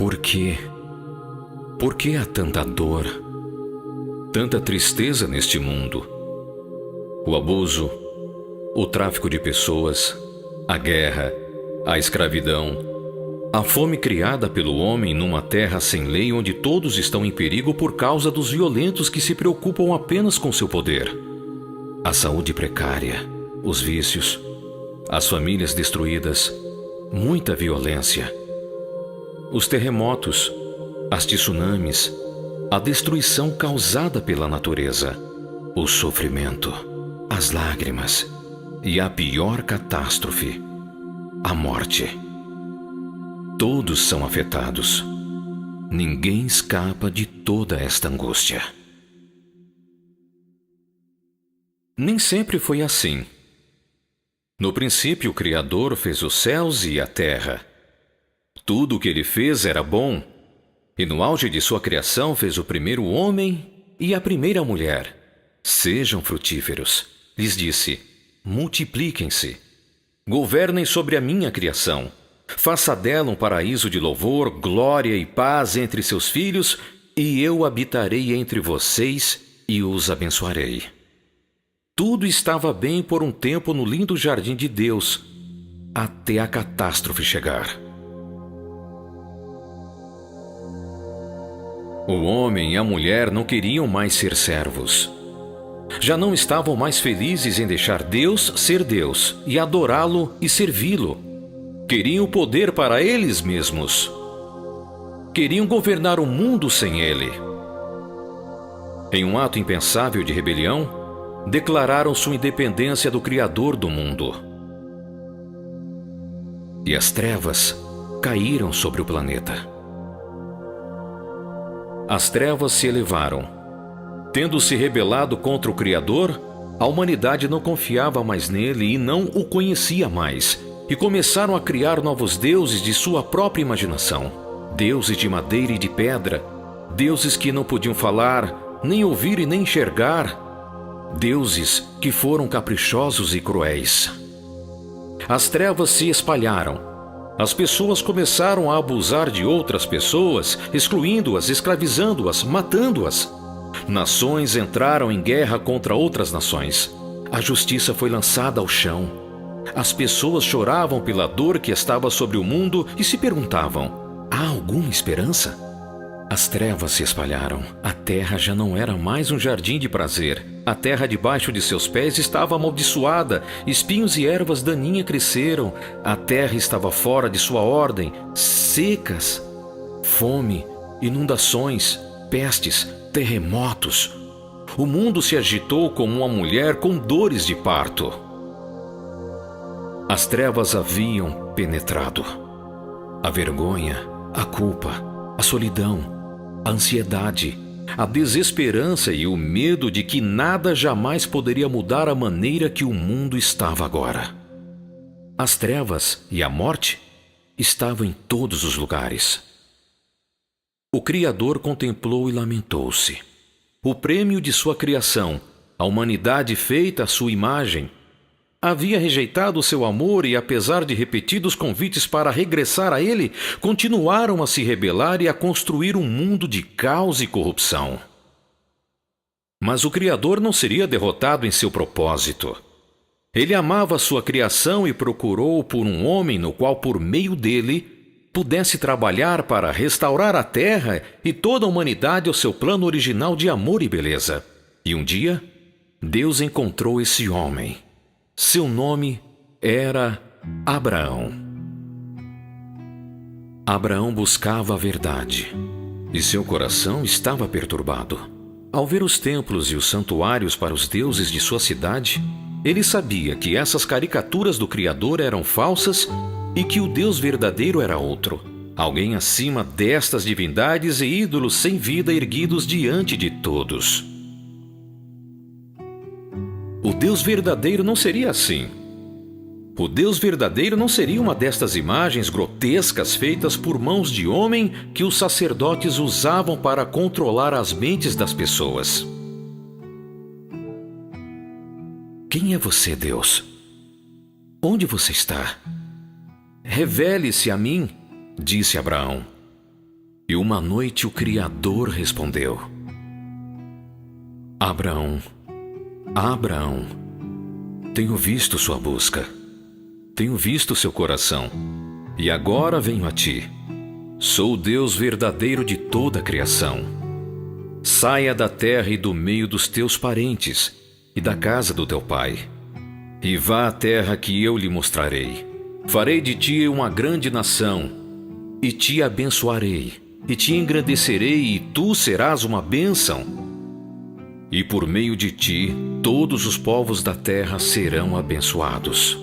Por quê? Por que há tanta dor, tanta tristeza neste mundo? O abuso, o tráfico de pessoas, a guerra, a escravidão, a fome criada pelo homem numa terra sem lei onde todos estão em perigo por causa dos violentos que se preocupam apenas com seu poder. A saúde precária, os vícios, as famílias destruídas, muita violência. Os terremotos, as tsunamis, a destruição causada pela natureza, o sofrimento, as lágrimas e a pior catástrofe, a morte. Todos são afetados. Ninguém escapa de toda esta angústia. Nem sempre foi assim. No princípio, o Criador fez os céus e a terra. Tudo o que ele fez era bom, e no auge de sua criação fez o primeiro homem e a primeira mulher. Sejam frutíferos, lhes disse, multipliquem-se, governem sobre a minha criação. Faça dela um paraíso de louvor, glória e paz entre seus filhos, e eu habitarei entre vocês e os abençoarei. Tudo estava bem por um tempo no lindo jardim de Deus, até a catástrofe chegar. O homem e a mulher não queriam mais ser servos. Já não estavam mais felizes em deixar Deus ser Deus e adorá-lo e servi-lo. Queriam o poder para eles mesmos. Queriam governar o mundo sem ele. Em um ato impensável de rebelião, declararam sua independência do Criador do mundo. E as trevas caíram sobre o planeta. As trevas se elevaram. Tendo se rebelado contra o Criador, a humanidade não confiava mais nele e não o conhecia mais, e começaram a criar novos deuses de sua própria imaginação. Deuses de madeira e de pedra, deuses que não podiam falar, nem ouvir e nem enxergar, deuses que foram caprichosos e cruéis. As trevas se espalharam. As pessoas começaram a abusar de outras pessoas, excluindo-as, escravizando-as, matando-as. Nações entraram em guerra contra outras nações. A justiça foi lançada ao chão. As pessoas choravam pela dor que estava sobre o mundo e se perguntavam: há alguma esperança? As trevas se espalharam. A terra já não era mais um jardim de prazer. A terra debaixo de seus pés estava amaldiçoada. Espinhos e ervas daninhas cresceram. A terra estava fora de sua ordem. Secas. Fome, inundações, pestes, terremotos. O mundo se agitou como uma mulher com dores de parto. As trevas haviam penetrado. A vergonha, a culpa, a solidão, a ansiedade, a desesperança e o medo de que nada jamais poderia mudar a maneira que o mundo estava agora. As trevas e a morte estavam em todos os lugares. O Criador contemplou e lamentou-se. O prêmio de sua criação, a humanidade feita à sua imagem, havia rejeitado o seu amor e, apesar de repetidos convites para regressar a ele, continuaram a se rebelar e a construir um mundo de caos e corrupção. Mas o Criador não seria derrotado em seu propósito. Ele amava sua criação e procurou por um homem no qual, por meio dele, pudesse trabalhar para restaurar a terra e toda a humanidade ao seu plano original de amor e beleza. E um dia, Deus encontrou esse homem. Seu nome era Abraão. Abraão buscava a verdade, e seu coração estava perturbado. Ao ver os templos e os santuários para os deuses de sua cidade, ele sabia que essas caricaturas do Criador eram falsas e que o Deus verdadeiro era outro, alguém acima destas divindades e ídolos sem vida erguidos diante de todos. O Deus verdadeiro não seria assim. O Deus verdadeiro não seria uma destas imagens grotescas feitas por mãos de homem que os sacerdotes usavam para controlar as mentes das pessoas. Quem é você, Deus? Onde você está? Revele-se a mim, disse Abraão. E uma noite o Criador respondeu: Abraão, Abraão, tenho visto sua busca, tenho visto seu coração, e agora venho a ti. Sou o Deus verdadeiro de toda a criação. Saia da terra e do meio dos teus parentes e da casa do teu pai, e vá à terra que eu lhe mostrarei. Farei de ti uma grande nação, e te abençoarei, e te engrandecerei, e tu serás uma bênção. E por meio de ti, todos os povos da terra serão abençoados.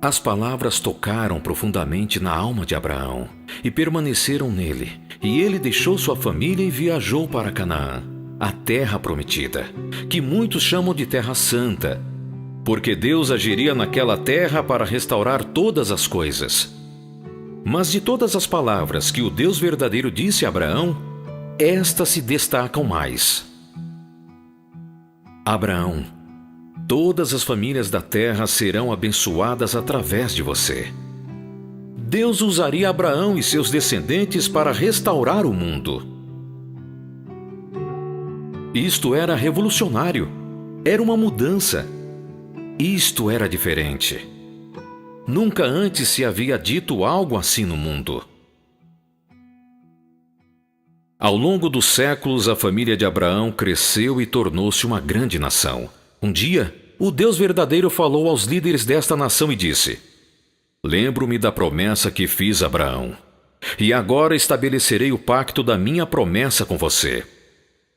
As palavras tocaram profundamente na alma de Abraão e permaneceram nele. E ele deixou sua família e viajou para Canaã, a terra prometida, que muitos chamam de Terra Santa, porque Deus agiria naquela terra para restaurar todas as coisas. Mas de todas as palavras que o Deus verdadeiro disse a Abraão, estas se destacam mais. Abraão, todas as famílias da terra serão abençoadas através de você. Deus usaria Abraão e seus descendentes para restaurar o mundo. Isto era revolucionário. Era uma mudança. Isto era diferente. Nunca antes se havia dito algo assim no mundo. Ao longo dos séculos, a família de Abraão cresceu e tornou-se uma grande nação. Um dia, o Deus verdadeiro falou aos líderes desta nação e disse: Lembro-me da promessa que fiz a Abraão, e agora estabelecerei o pacto da minha promessa com você.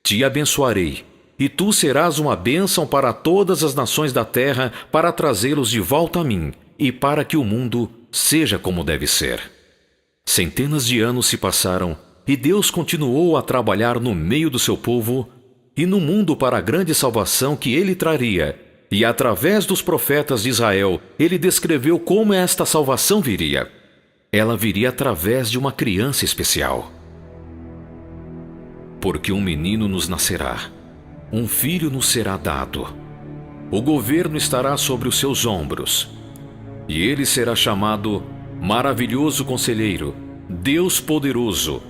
Te abençoarei, e tu serás uma bênção para todas as nações da terra, para trazê-los de volta a mim, e para que o mundo seja como deve ser. Centenas de anos se passaram, e Deus continuou a trabalhar no meio do seu povo e no mundo para a grande salvação que ele traria. E através dos profetas de Israel, ele descreveu como esta salvação viria. Ela viria através de uma criança especial. Porque um menino nos nascerá, um filho nos será dado. O governo estará sobre os seus ombros, e ele será chamado Maravilhoso Conselheiro, Deus Poderoso,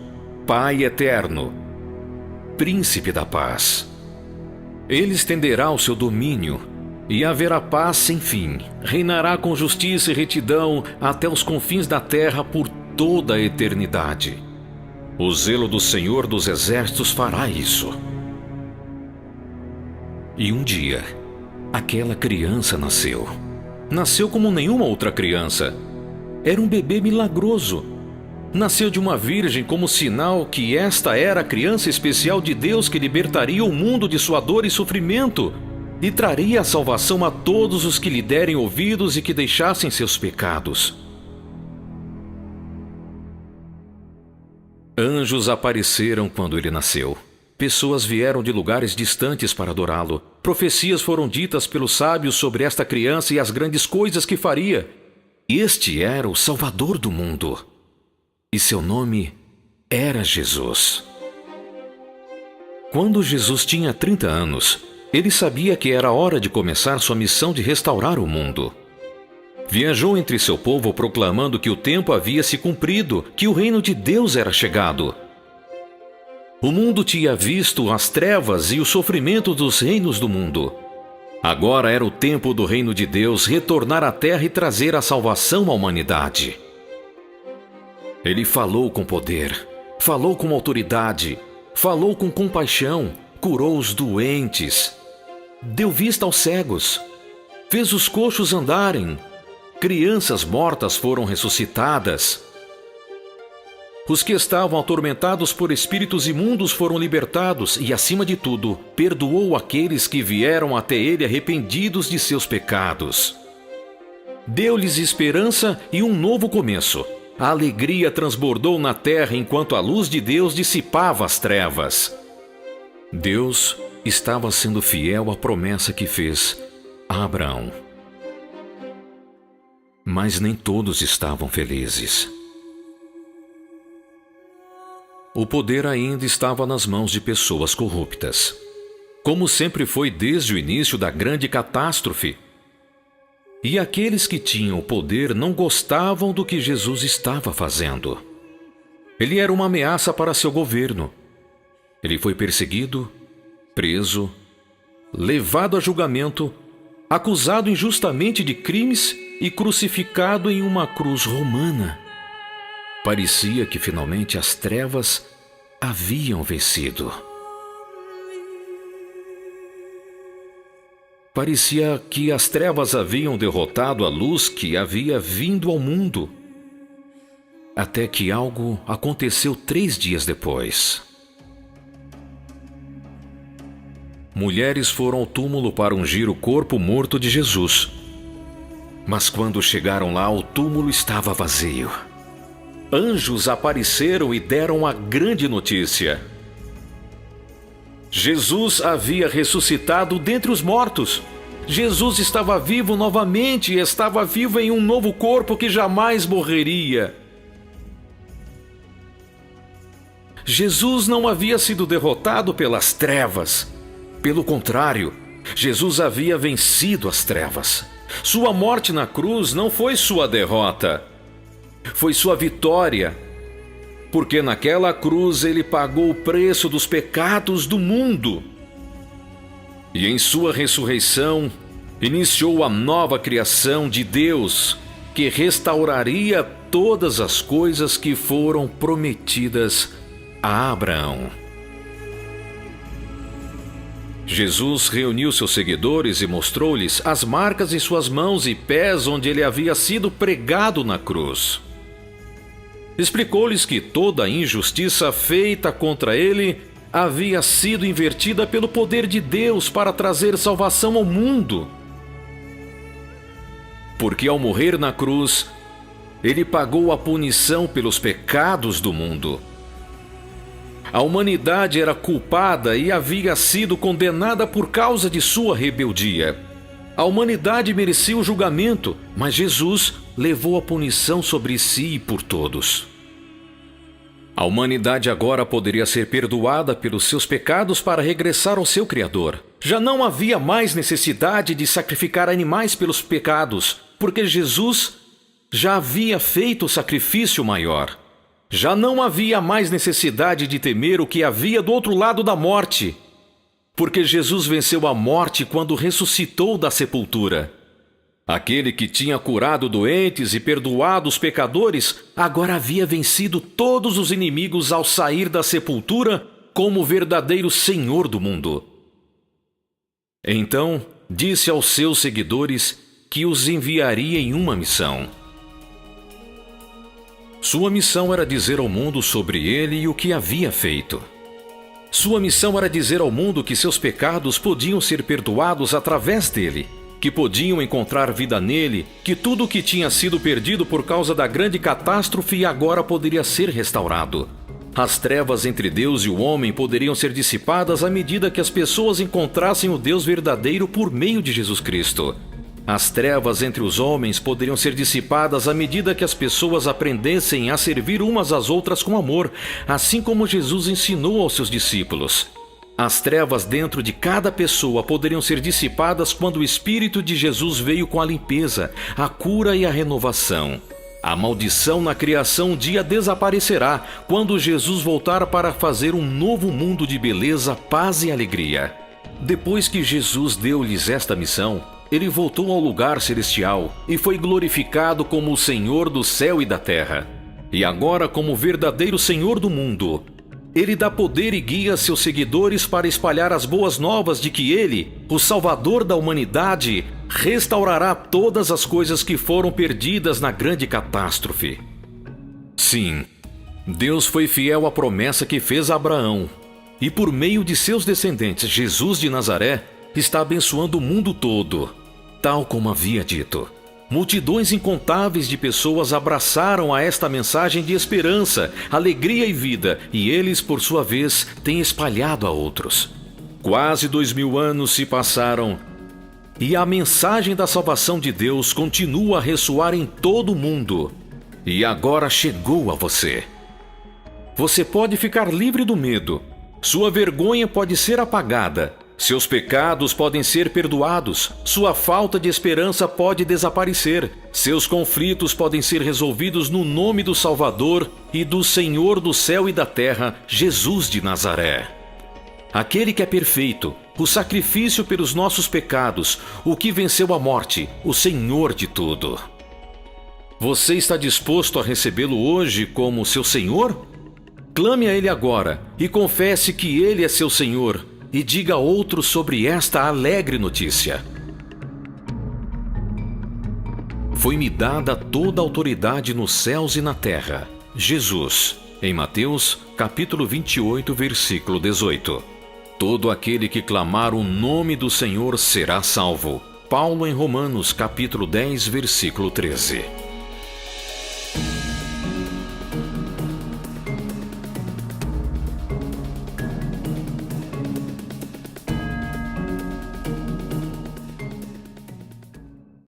Pai Eterno, Príncipe da Paz. Ele estenderá o seu domínio, e haverá paz sem fim. Reinará com justiça e retidão até os confins da terra por toda a eternidade. O zelo do Senhor dos Exércitos fará isso. E um dia, aquela criança nasceu. Nasceu como nenhuma outra criança. Era um bebê milagroso. Nasceu de uma virgem como sinal que esta era a criança especial de Deus que libertaria o mundo de sua dor e sofrimento e traria a salvação a todos os que lhe derem ouvidos e que deixassem seus pecados. Anjos apareceram quando ele nasceu. Pessoas vieram de lugares distantes para adorá-lo. Profecias foram ditas pelos sábios sobre esta criança e as grandes coisas que faria. Este era o Salvador do mundo. E seu nome era Jesus. Quando Jesus tinha 30 anos, ele sabia que era hora de começar sua missão de restaurar o mundo. Viajou entre seu povo proclamando que o tempo havia se cumprido, que o reino de Deus era chegado. O mundo tinha visto as trevas e o sofrimento dos reinos do mundo. Agora era o tempo do reino de Deus retornar à terra e trazer a salvação à humanidade. Ele falou com poder, falou com autoridade, falou com compaixão, curou os doentes, deu vista aos cegos, fez os coxos andarem, crianças mortas foram ressuscitadas. Os que estavam atormentados por espíritos imundos foram libertados e, acima de tudo, perdoou aqueles que vieram até ele arrependidos de seus pecados. Deu-lhes esperança e um novo começo. A alegria transbordou na terra enquanto a luz de Deus dissipava as trevas. Deus estava sendo fiel à promessa que fez a Abraão. Mas nem todos estavam felizes. O poder ainda estava nas mãos de pessoas corruptas, como sempre foi desde o início da grande catástrofe. E aqueles que tinham o poder não gostavam do que Jesus estava fazendo. Ele era uma ameaça para seu governo. Ele foi perseguido, preso, levado a julgamento, acusado injustamente de crimes e crucificado em uma cruz romana. Parecia que finalmente as trevas haviam vencido. Parecia que as trevas haviam derrotado a luz que havia vindo ao mundo. Até que algo aconteceu 3 dias depois. Mulheres foram ao túmulo para ungir o corpo morto de Jesus. Mas quando chegaram lá, o túmulo estava vazio. Anjos apareceram e deram a grande notícia. Jesus havia ressuscitado dentre os mortos. Jesus estava vivo novamente e estava vivo em um novo corpo que jamais morreria. Jesus não havia sido derrotado pelas trevas. Pelo contrário, Jesus havia vencido as trevas. Sua morte na cruz não foi sua derrota, foi sua vitória. Porque naquela cruz ele pagou o preço dos pecados do mundo. E em sua ressurreição, iniciou a nova criação de Deus, que restauraria todas as coisas que foram prometidas a Abraão. Jesus reuniu seus seguidores e mostrou-lhes as marcas em suas mãos e pés onde ele havia sido pregado na cruz. Explicou-lhes que toda a injustiça feita contra ele havia sido invertida pelo poder de Deus para trazer salvação ao mundo. Porque ao morrer na cruz, ele pagou a punição pelos pecados do mundo. A humanidade era culpada e havia sido condenada por causa de sua rebeldia. A humanidade merecia o julgamento, mas Jesus levou a punição sobre si e por todos. A humanidade agora poderia ser perdoada pelos seus pecados para regressar ao seu Criador. Já não havia mais necessidade de sacrificar animais pelos pecados, porque Jesus já havia feito o sacrifício maior. Já não havia mais necessidade de temer o que havia do outro lado da morte, porque Jesus venceu a morte quando ressuscitou da sepultura. Aquele que tinha curado doentes e perdoado os pecadores, agora havia vencido todos os inimigos ao sair da sepultura como o verdadeiro Senhor do mundo. Então, disse aos seus seguidores que os enviaria em uma missão. Sua missão era dizer ao mundo sobre ele e o que havia feito. Sua missão era dizer ao mundo que seus pecados podiam ser perdoados através dele, que podiam encontrar vida nele, que tudo o que tinha sido perdido por causa da grande catástrofe agora poderia ser restaurado. As trevas entre Deus e o homem poderiam ser dissipadas à medida que as pessoas encontrassem o Deus verdadeiro por meio de Jesus Cristo. As trevas entre os homens poderiam ser dissipadas à medida que as pessoas aprendessem a servir umas às outras com amor, assim como Jesus ensinou aos seus discípulos. As trevas dentro de cada pessoa poderiam ser dissipadas quando o Espírito de Jesus veio com a limpeza, a cura e a renovação. A maldição na criação um dia desaparecerá quando Jesus voltar para fazer um novo mundo de beleza, paz e alegria. Depois que Jesus deu-lhes esta missão, ele voltou ao lugar celestial e foi glorificado como o Senhor do céu e da terra. E agora, como o verdadeiro Senhor do mundo, ele dá poder e guia seus seguidores para espalhar as boas novas de que ele, o Salvador da humanidade, restaurará todas as coisas que foram perdidas na grande catástrofe. Sim, Deus foi fiel à promessa que fez a Abraão, e por meio de seus descendentes, Jesus de Nazaré está abençoando o mundo todo, tal como havia dito. Multidões incontáveis de pessoas abraçaram a esta mensagem de esperança, alegria e vida, e eles, por sua vez, têm espalhado a outros. Quase 2000 anos se passaram, e a mensagem da salvação de Deus continua a ressoar em todo o mundo. E agora chegou a você. Você pode ficar livre do medo. Sua vergonha pode ser apagada. Seus pecados podem ser perdoados, sua falta de esperança pode desaparecer, seus conflitos podem ser resolvidos no nome do Salvador e do Senhor do céu e da terra, Jesus de Nazaré. Aquele que é perfeito, o sacrifício pelos nossos pecados, o que venceu a morte, o Senhor de tudo. Você está disposto a recebê-lo hoje como seu Senhor? Clame a Ele agora e confesse que Ele é seu Senhor e diga a outros sobre esta alegre notícia. Foi-me dada toda a autoridade nos céus e na terra. Jesus, em Mateus, capítulo 28, versículo 18. Todo aquele que clamar o nome do Senhor será salvo. Paulo em Romanos, capítulo 10, versículo 13.